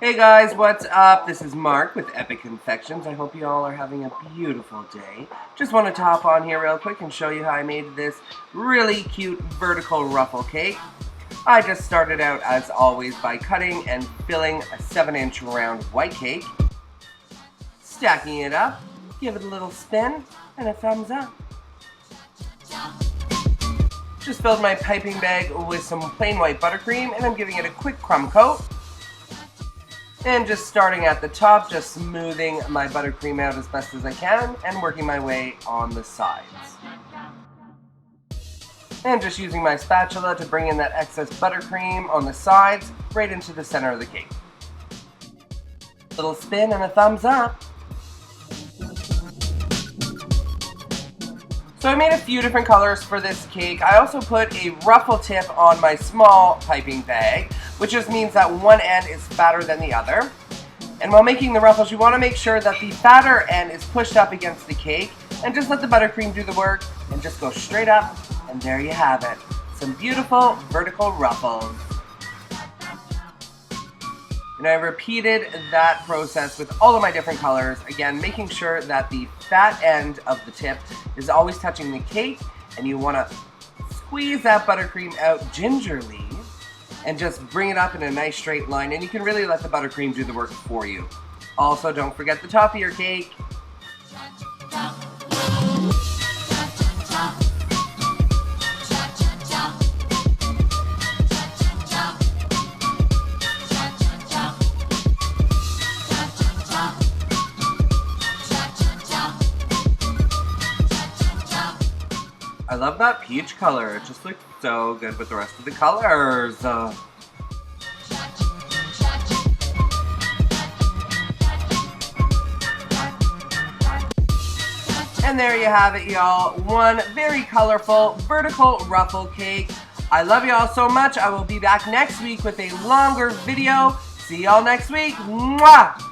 Hey guys, what's up? This is Mark with epicconfections. I hope you all are having a beautiful day. Just want to hop on here real quick and show you how I made this really cute vertical ruffle cake. I just started out as always by cutting and filling a 7-inch round white cake, stacking it up, give it a little spin, and a thumbs up. Just filled my piping bag with some plain white buttercream and I'm giving it a quick crumb coat. And just starting at the top, just smoothing my buttercream out as best as I can and working my way on the sides. And just using my spatula to bring in that excess buttercream on the sides right into the center of the cake. Little spin and a thumbs up. So I made a few different colors for this cake. I also put a ruffle tip on my small piping bag, which just means that one end is fatter than the other. And while making the ruffles, you want to make sure that the fatter end is pushed up against the cake and just let the buttercream do the work and just go straight up, and there you have it. Some beautiful vertical ruffles. And I repeated that process with all of my different colors, again making sure that the fat end of the tip is always touching the cake, and you want to squeeze that buttercream out gingerly and just bring it up in a nice straight line, and you can really let the buttercream do the work for you. Also, don't forget the top of your cake. I love that peach color. It just looks so good with the rest of the colors. And there you have it, y'all. One very colorful vertical ruffle cake. I love y'all so much. I will be back next week with a longer video. See y'all next week. Mwah!